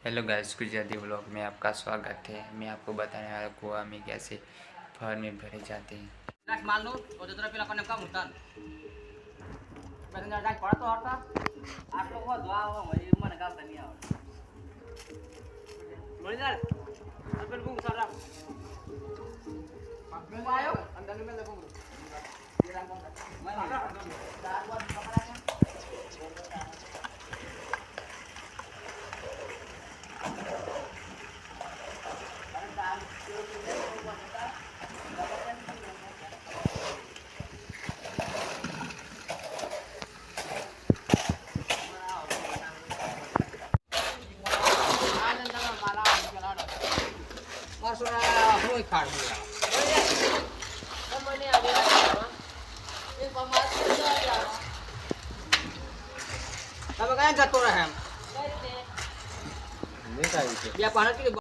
Hello guys, Gujarati vlog में आपका स्वागत है। मैं आपको बताने वाला कुआ में कैसे फर में भरे जाते हैं। તમે કયા જતો રહે એમ?